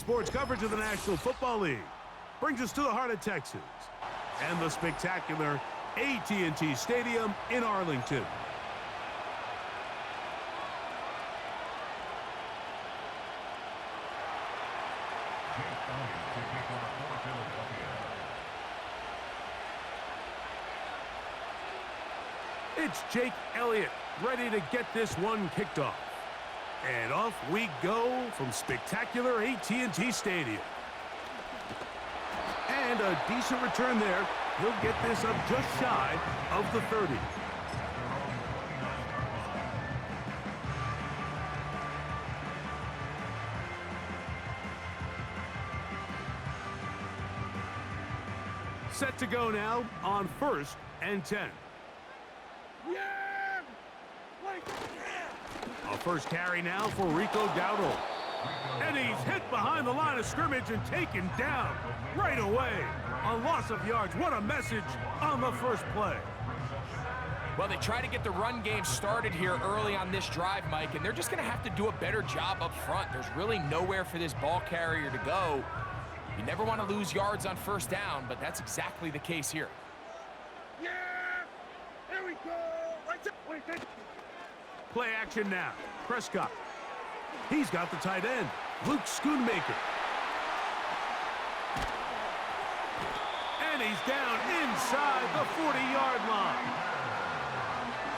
sports coverage of the National Football League brings us to the heart of Texas and the spectacular AT&T Stadium in Arlington. It's Jake Elliott ready to get this one kicked off. And off we go from spectacular AT&T Stadium. And a decent return there. He'll get this up just shy of the 30. Set to go now on 1st and 10. A first carry now for Rico Dowdle. And he's hit behind the line of scrimmage and taken down right away. A loss of yards. What a message on the first play. Well, they try to get the run game started here early on this drive, Mike, and they're just going to have to do a better job up front. There's really nowhere for this ball carrier to go. You never want to lose yards on first down, but that's exactly the case here. Yeah! Here we go! Play action now. Prescott. He's got the tight end, Luke Schoonmaker. And he's down inside the 40-yard line.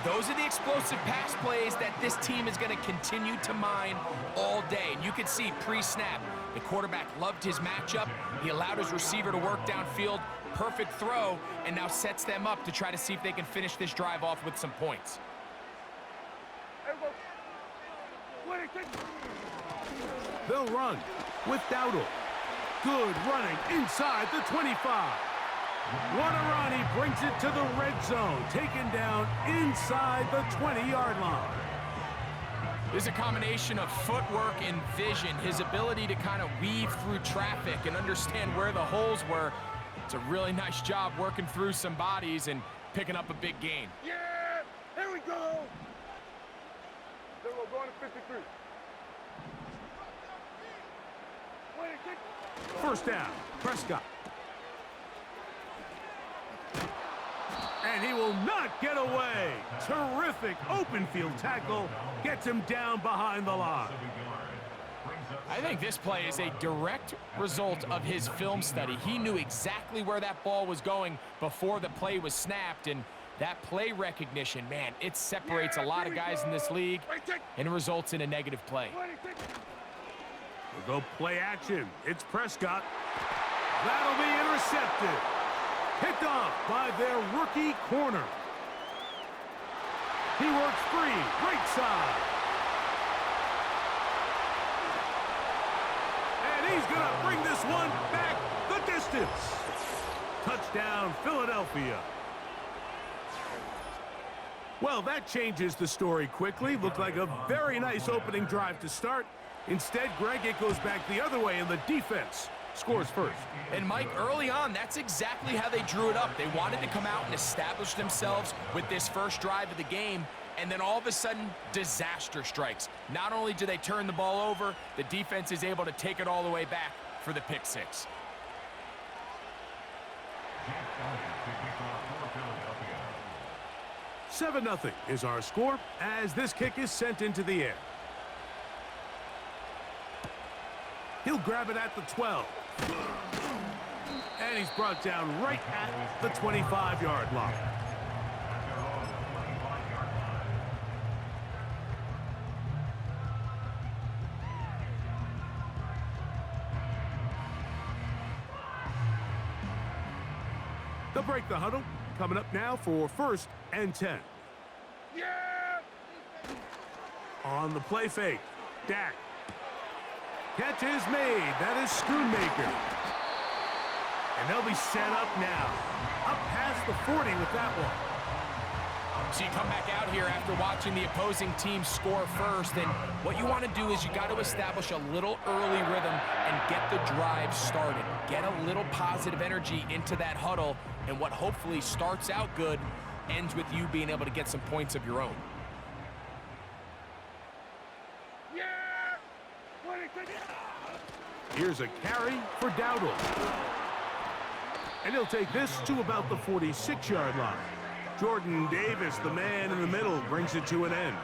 Those are the explosive pass plays that this team is going to continue to mine all day. And you can see pre-snap, the quarterback loved his matchup. He allowed his receiver to work downfield. Perfect throw, and now sets them up to try to see if they can finish this drive off with some points. They'll run with Dowdle. Good running inside the 25. What a run. He brings it to the red zone. Taken down inside the 20-yard line. There's a combination of footwork and vision, his ability to kind of weave through traffic and understand where the holes were. It's a really nice job working through some bodies and picking up a big gain. Yeah! Here we go! Then we're going to 53. First down, Prescott. And he will not get away. Terrific open field tackle. Gets him down behind the line. I think this play is a direct result of his film study. He knew exactly where that ball was going before the play was snapped, and that play recognition, man, it separates a lot of guys in this league and results in a negative play. We'll go play action. It's Prescott. That'll be intercepted. Picked off by their rookie corner. He works free, right side. And he's going to bring this one back the distance. Touchdown, Philadelphia. Well, that changes the story quickly. Looked like a very nice opening drive to start. Instead, Greg, it goes back the other way, and the defense scores first. And, Mike, early on, that's exactly how they drew it up. They wanted to come out and establish themselves with this first drive of the game, and then all of a sudden, disaster strikes. Not only do they turn the ball over, the defense is able to take it all the way back for the pick six. 7-0 is our score as this kick is sent into the air. He'll grab it at the 12. And he's brought down right at the 25-yard line. They'll break the huddle. Coming up now for 1st and 10. Yeah! On the play fake, Dak. Catch is made. That is Schoonmaker. And they'll be set up now. Up past the 40 with that one. So you come back out here after watching the opposing team score first, and what you want to do is you got to establish a little early rhythm and get the drive started. Get a little positive energy into that huddle, and what hopefully starts out good ends with you being able to get some points of your own. Here's a carry for Dowdle. And he'll take this to about the 46-yard line. Jordan Davis, the man in the middle, brings it to an end.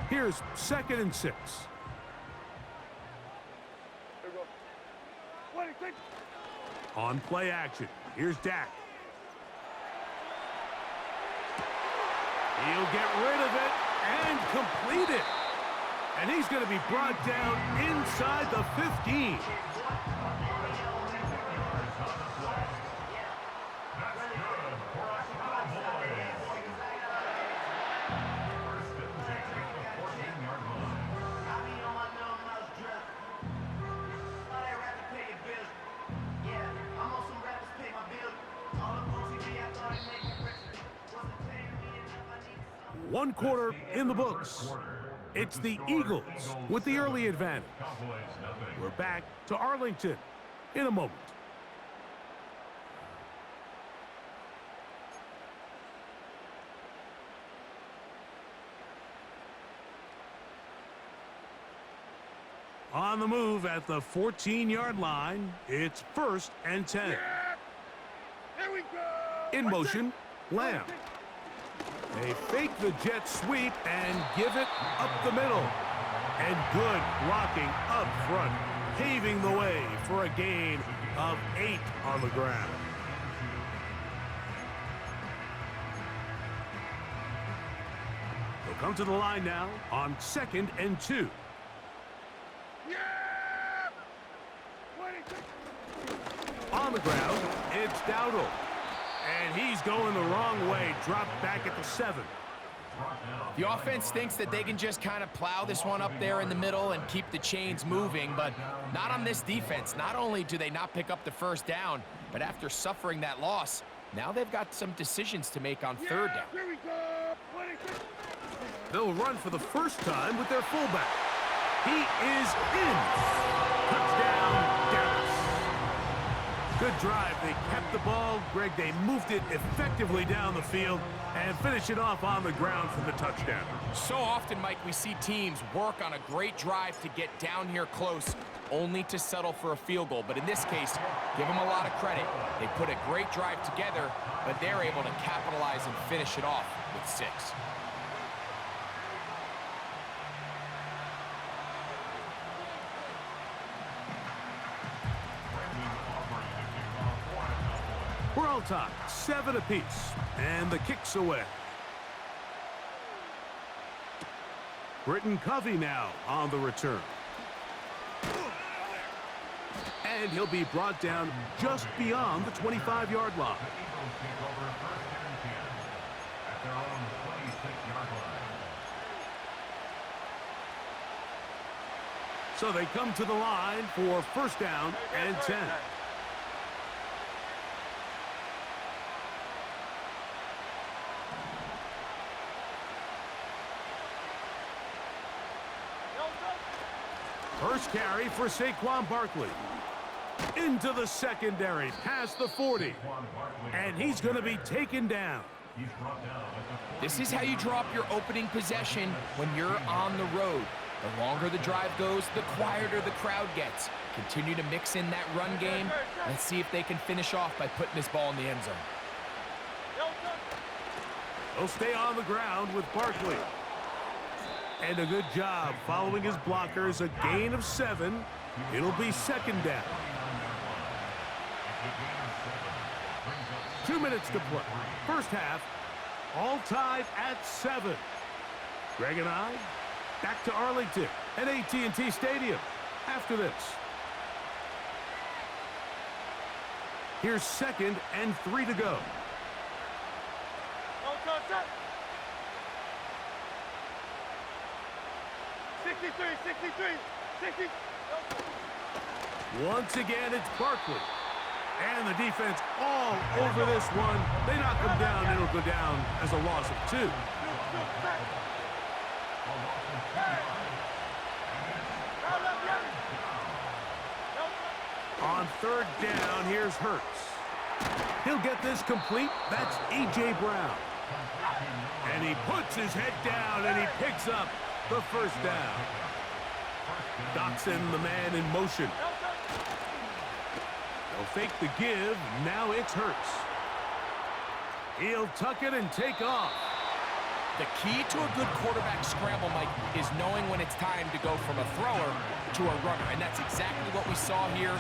Here's 2nd and 6. On play action, here's Dak. He'll get rid of it and complete it. And he's going to be brought down inside the 15. One quarter in the books. It's the Eagles with the early advantage. We're back to Arlington in a moment. On the move at the 14-yard line, it's 1st and 10. Here we go. In motion, Lamb. They fake the jet sweep and give it up the middle. And good blocking up front, paving the way for a gain of 8 on the ground. They'll come to the line now on 2nd and 2. On the ground, it's Dowdle. And he's going the wrong way, dropped back at the 7. The offense thinks that they can just kind of plow this one up there in the middle and keep the chains moving, but not on this defense. Not only do they not pick up the 1st down, but after suffering that loss, now they've got some decisions to make on 3rd down. Here we go. They'll run for the first time with their fullback. He is in. Touchdown, Dallas. Good drive. They kept the ball. Greg, they moved it effectively down the field and finish it off on the ground for the touchdown. So often, Mike, we see teams work on a great drive to get down here close, only to settle for a field goal. But in this case, give them a lot of credit. They put a great drive together, but they're able to capitalize and finish it off with 6. We're all tied, 7 apiece, and the kick's away. Britton Covey now on the return. And he'll be brought down just beyond the 25-yard line. So they come to the line for 1st down and 10. First carry for Saquon Barkley. Into the secondary, past the 40. And he's going to be taken down. This is how you drop your opening possession when you're on the road. The longer the drive goes, the quieter the crowd gets. Continue to mix in that run game. Let's see if they can finish off by putting this ball in the end zone. He'll stay on the ground with Barkley. And a good job following his blockers, a gain of 7. It'll be 2nd down. 2 minutes to play. First half, all tied at 7. Greg and I, back to Arlington at AT&T Stadium after this. Here's 2nd and 3 to go. 63. Once again, it's Barkley. And the defense all over this one. They knock him down. It'll go down as a loss of 2. On third down, here's Hurts. He'll get this complete. That's A.J. Brown. And he puts his head down, and he picks up the first down. Dotson, the man in motion. They'll fake the give. Now it's Hurts. He'll tuck it and take off. The key to a good quarterback scramble, Mike, is knowing when it's time to go from a thrower to a runner. And that's exactly what we saw here.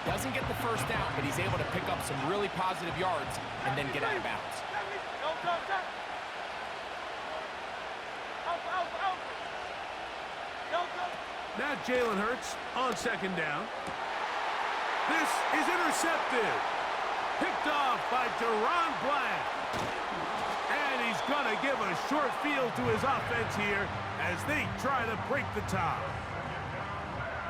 Doesn't get the first down, but he's able to pick up some really positive yards and then get out of bounds. Now Jalen Hurts on second down. This is intercepted. Picked off by Deron Bland. And he's going to give a short field to his offense here as they try to break the tie.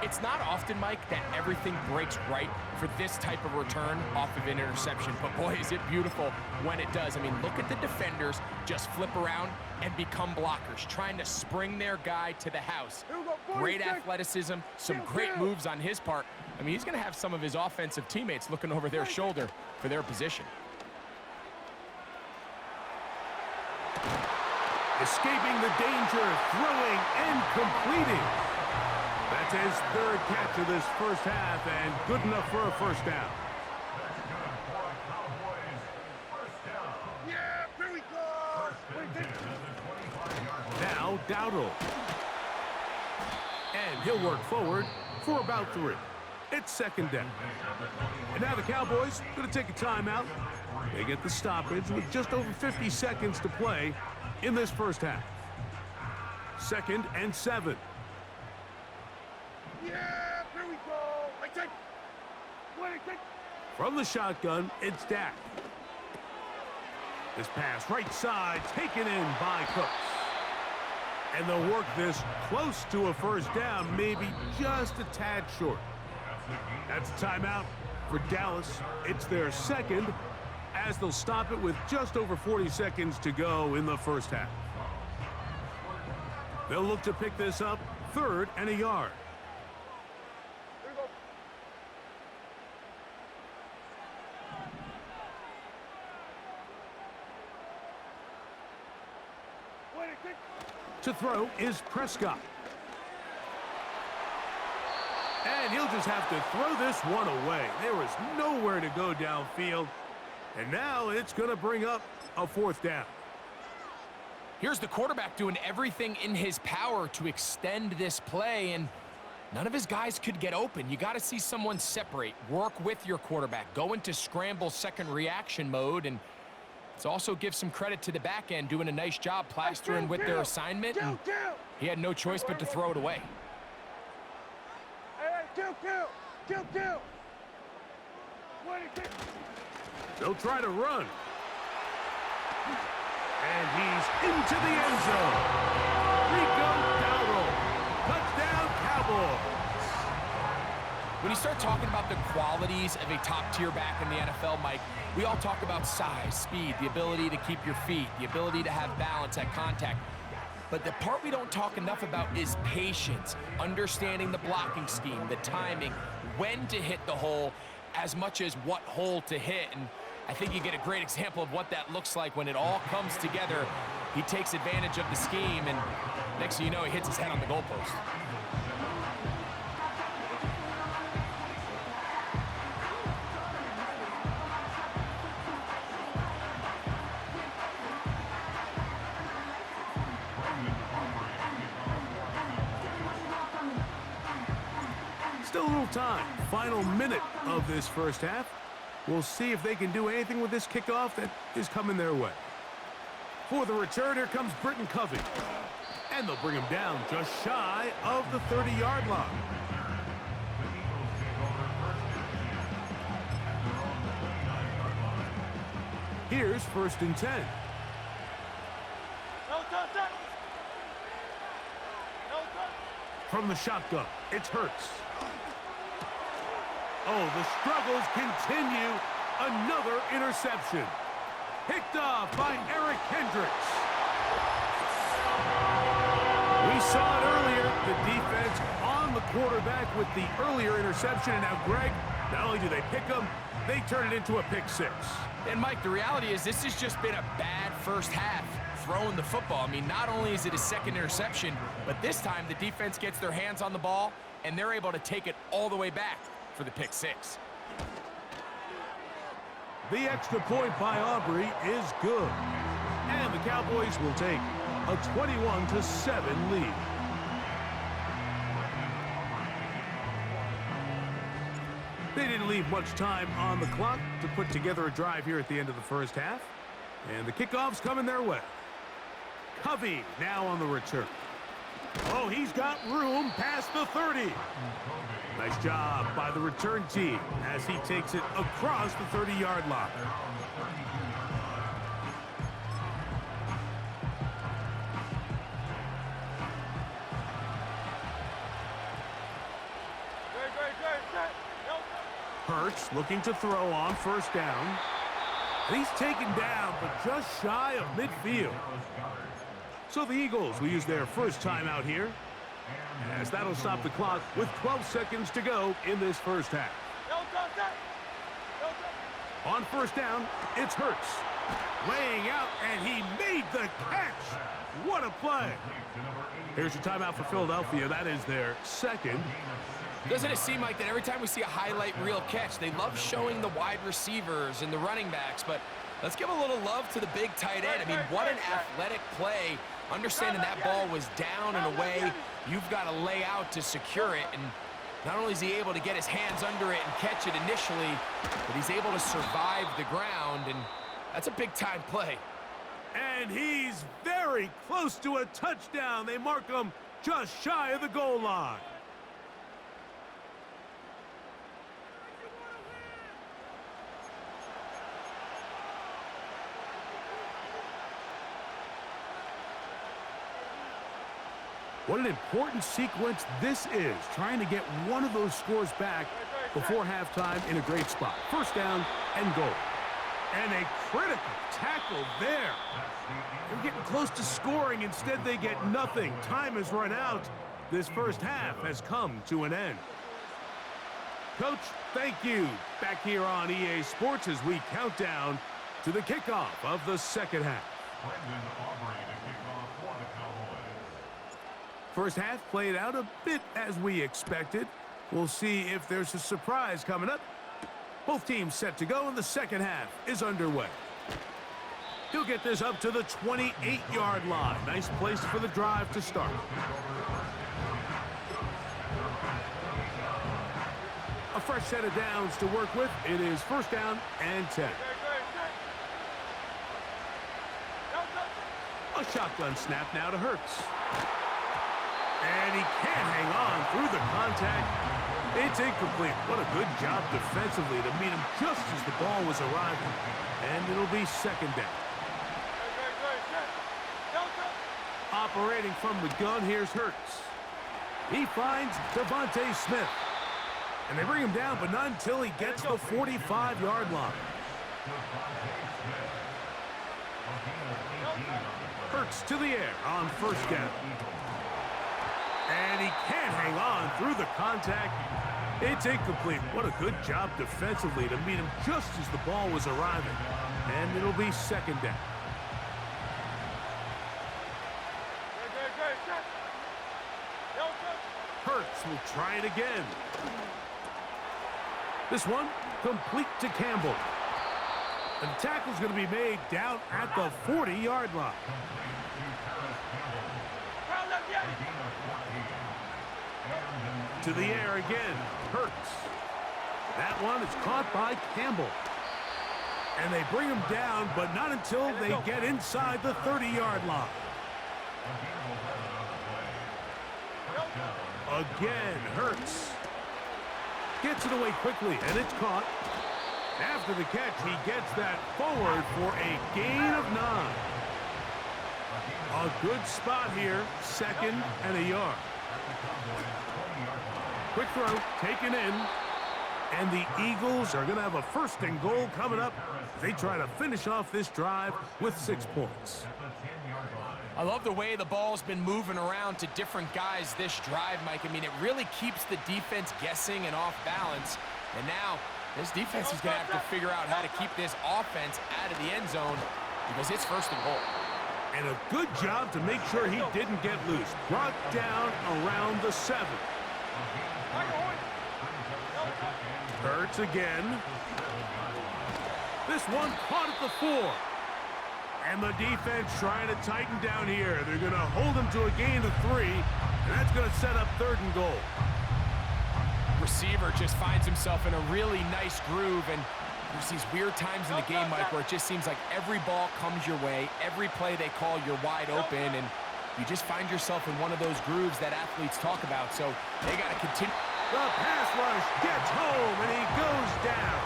It's not often, Mike, that everything breaks right for this type of return off of an interception. But, boy, is it beautiful when it does. I mean, look at the defenders just flip around and become blockers, trying to spring their guy to the house. Great athleticism, some great moves on his part. I mean, he's going to have some of his offensive teammates looking over their shoulder for their position. Escaping the danger, throwing and completing. That's his third catch of this first half and good enough for a first down. Yeah, here we go. Now Dowdle. And he'll work forward for about 3. It's second down. And now the Cowboys going to take a timeout. They get the stoppage with just over 50 seconds to play in this first half. 2nd and 7. Yeah, here we go. From the shotgun, it's Dak. This pass right side taken in by Cooks. And they'll work this close to a first down, maybe just a tad short. That's a timeout for Dallas. It's their second, as they'll stop it with just over 40 seconds to go in the first half. They'll look to pick this up 3rd and a yard. To throw is Prescott. And he'll just have to throw this one away. There was nowhere to go downfield. And now it's going to bring up a 4th down. Here's the quarterback doing everything in his power to extend this play, and none of his guys could get open. You got to see someone separate, work with your quarterback, go into scramble second reaction mode, and let's also give some credit to the back end doing a nice job plastering with their assignment. And he had no choice but to throw it away. They'll try to run. And he's into the end zone. Rico Dowdle. Touchdown, Cowboys. When you start talking about the qualities of a top-tier back in the NFL, Mike, we all talk about size, speed, the ability to keep your feet, the ability to have balance at contact. But the part we don't talk enough about is patience, understanding the blocking scheme, the timing, when to hit the hole, as much as what hole to hit. And I think you get a great example of what that looks like when it all comes together. He takes advantage of the scheme, and next thing you know, he hits his head on the goalpost. Still a little time. Final minute of this first half. We'll see if they can do anything with this kickoff that is coming their way. For the return, here comes Britton Covey. And they'll bring him down just shy of the 30-yard line. Here's 1st and 10. From the shotgun, it's Hurts. Oh, the struggles continue. Another interception. Picked off by Eric Kendricks. saw it earlier. The defense on the quarterback with the earlier interception. And now, Greg, not only do they pick him, they turn it into a pick six. And, Mike, the reality is this has just been a bad first half throwing the football. I mean, not only is it a second interception, but this time the defense gets their hands on the ball, and they're able to take it all the way back for the pick six. The extra point by Aubrey is good. And the Cowboys will take a 21-7 lead. They didn't leave much time on the clock to put together a drive here at the end of the first half. And the kickoff's coming their way. Covey now on the return. Oh, he's got room past the 30. Nice job by the return team as he takes it across the 30-yard line. Hurts looking to throw on first down. And he's taken down, but just shy of midfield. So the Eagles will use their first timeout here, as that'll stop the clock with 12 seconds to go in this first half. On first down, it's Hurts. Laying out, and he made the catch. What a play. Here's your timeout for Philadelphia. That is their second. Doesn't it seem like that every time we see a highlight reel catch, they love showing the wide receivers and the running backs, but let's give a little love to the big tight end. I mean, what an athletic play. Understanding that ball was down and away, you've got to lay out to secure it, and not only is he able to get his hands under it and catch it initially, but he's able to survive the ground, and that's a big-time play. And he's very close to a touchdown. They mark him just shy of the goal line. What an important sequence this is, trying to get one of those scores back before halftime in a great spot. First down and goal. And a critical tackle there. They're getting close to scoring. Instead, they get nothing. Time has run out. This first half has come to an end. Coach, thank you. Back here on EA Sports as we count down to the kickoff of the second half. First half played out a bit as we expected. We'll see if there's a surprise coming up. Both teams set to go, and the second half is underway. He'll get this up to the 28-yard line. Nice place for the drive to start. A fresh set of downs to work with. It is first down and 10. A shotgun snap now to Hurts. And he can't hang on through the contact. It's incomplete. What a good job defensively to meet him just as the ball was arriving. And it'll be second down. Operating from the gun, here's Hurts. He finds Devontae Smith. And they bring him down, but not until he gets the 45-yard line. Hurts to the air on first down. And he can't hang on through the contact. It's incomplete. What a good job defensively to meet him just as the ball was arriving. And it'll be second down. Hurts will try it again. This one complete to Campbell. And the tackle's going to be made down at the 40-yard line. To the air again, Hurts. That one is caught by Campbell. And they bring him down, but not until they get inside the 30-yard line. Again, Hurts. Gets it away quickly, and it's caught. After the catch, he gets that forward for a gain of 9. A good spot here, second and a yard. Quick throw, taken in. And the Eagles are going to have a 1st and goal coming up. They try to finish off this drive with 6 points. I love the way the ball's been moving around to different guys this drive, Mike. I mean, it really keeps the defense guessing and off balance. And now this defense is going to have to figure out how to keep this offense out of the end zone because it's 1st and goal. And a good job to make sure he didn't get loose. Brought down around the 7. Hurts again. This one caught at the 4. And the defense trying to tighten down here. They're going to hold him to a gain of 3. And that's going to set up 3rd and goal. Receiver just finds himself in a really nice groove, and there's these weird times in the game, Mike, where it just seems like every ball comes your way, every play they call, you're wide open, and you just find yourself in one of those grooves that athletes talk about, so they got to continue. The pass rush gets home, and he goes down.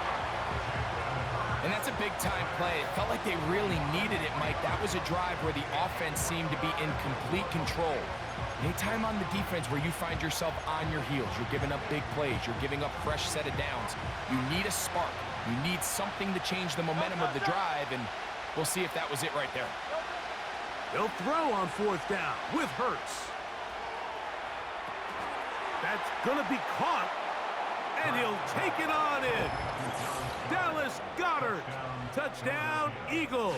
And that's a big-time play. It felt like they really needed it, Mike. That was a drive where the offense seemed to be in complete control. Anytime on the defense where you find yourself on your heels, you're giving up big plays, you're giving up fresh set of downs, you need a spark. You need something to change the momentum of the drive, and we'll see if that was it right there. He'll throw on 4th down with Hurts. That's going to be caught, and he'll take it on in. Dallas Goedert. Touchdown, Eagles.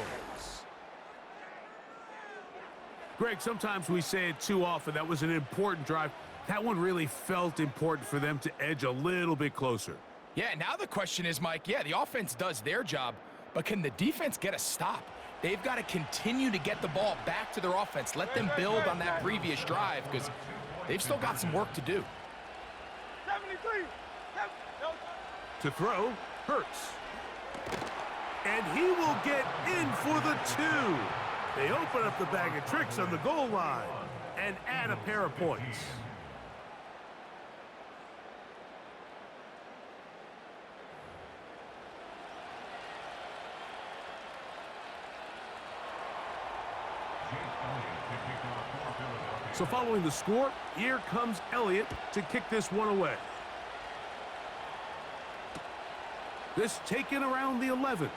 Greg, sometimes we say it too often. That was an important drive. That one really felt important for them to edge a little bit closer. Yeah, now the question is, Mike, yeah, the offense does their job, but can the defense get a stop? They've got to continue to get the ball back to their offense. Let them build on that previous drive because they've still got some work to do. 73. To throw, Hurts. And he will get in for the 2. They open up the bag of tricks on the goal line and add a pair of points. So following the score, here comes Elliott to kick this one away. This taken around the 11.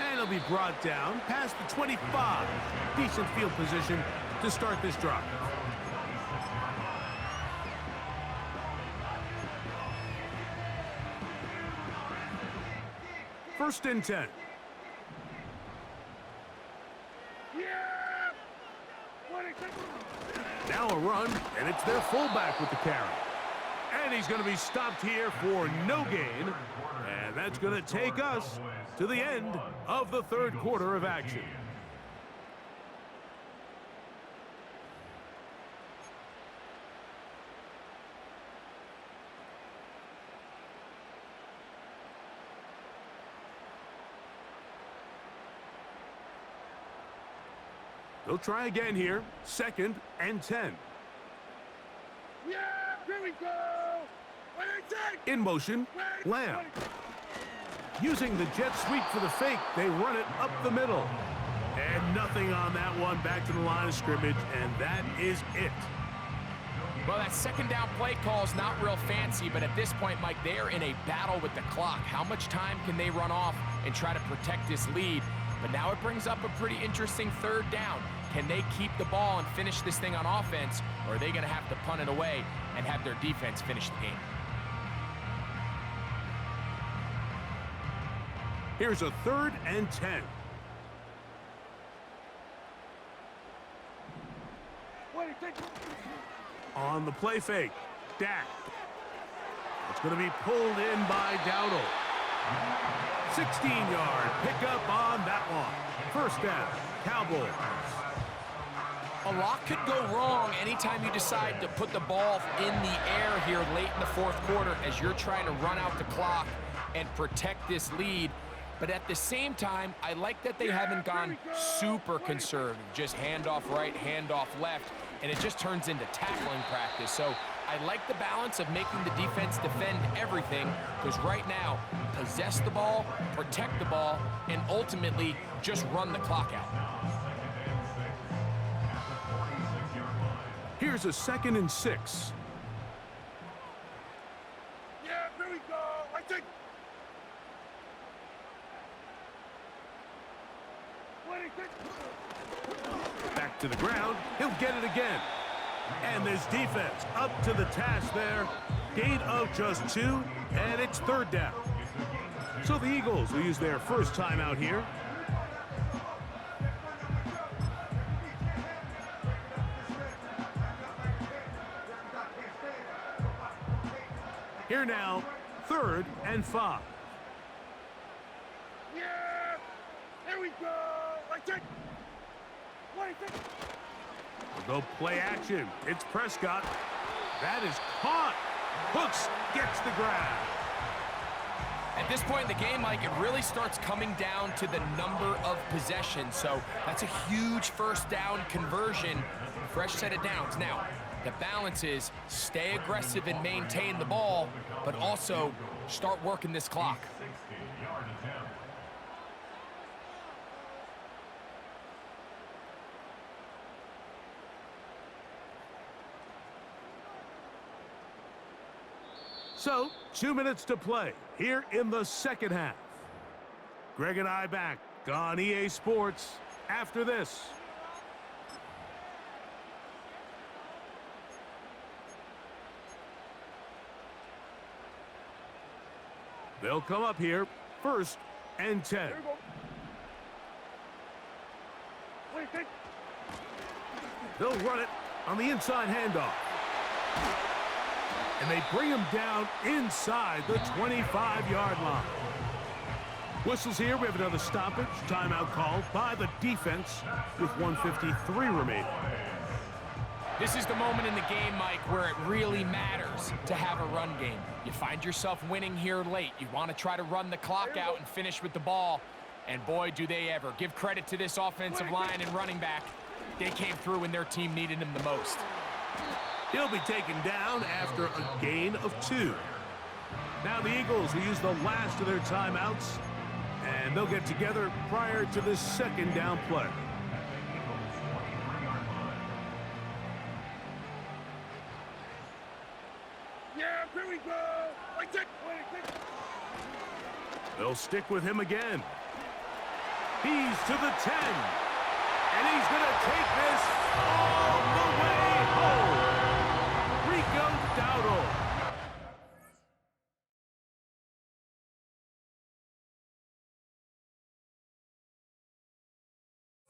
And it'll be brought down past the 25. Decent field position to start this drive. First and 10. Now a run, and it's their fullback with the carry. And he's going to be stopped here for no gain. And that's going to take us to the end of the 3rd quarter of action. They'll try again here. 2nd and 10. Yeah, here we go. In motion, Lamb. Using the jet sweep for the fake, they run it up the middle. And nothing on that one, back to the line of scrimmage, and that is it. Well, that 2nd down play call is not real fancy, but at this point, Mike, they are in a battle with the clock. How much time can they run off and try to protect this lead? But now it brings up a pretty interesting 3rd down. Can they keep the ball and finish this thing on offense, or are they going to have to punt it away and have their defense finish the game? Here's a 3rd and 10. On the play fake, Dak. It's going to be pulled in by Dowdle. 16-yard pickup on that one. 1st down, Cowboys. A lot could go wrong anytime you decide to put the ball in the air here late in the 4th quarter as you're trying to run out the clock and protect this lead. But at the same time, I like that they haven't gone super conservative. Just handoff right, handoff left, and it just turns into tackling practice. So I like the balance of making the defense defend everything, because right now, possess the ball, protect the ball, and ultimately just run the clock out. Here's a 2nd and 6. To the ground, he'll get it again. And this defense up to the task there. Gain of just 2, and it's 3rd down. So the Eagles will use their first timeout here. Here now, 3rd and 5. Yeah! Here we go! Like it! They'll go play action. It's Prescott. That is caught. Hooks gets the grab. At this point in the game, Mike, it really starts coming down to the number of possessions. So that's a huge first down conversion. Fresh set of downs. Now, the balance is stay aggressive and maintain the ball, but also start working this clock. So, 2 minutes to play here in the second half. Greg and I back on EA Sports after this. They'll come up here, 1st and 10. Here we go. They'll run it on the inside handoff. And they bring him down inside the 25-yard line. Whistles here. We have another stoppage. Timeout called by the defense with 1:53 remaining. This is the moment in the game, Mike, where it really matters to have a run game. You find yourself winning here late. You want to try to run the clock out and finish with the ball. And boy, do they ever. Give credit to this offensive line and running back. They came through when their team needed him the most. He'll be taken down after a gain of 2. Now the Eagles will use the last of their timeouts, and they'll get together prior to this 2nd down play. Yeah, here we go! Like it! They'll stick with him again. He's to the 10. And he's going to take this all the way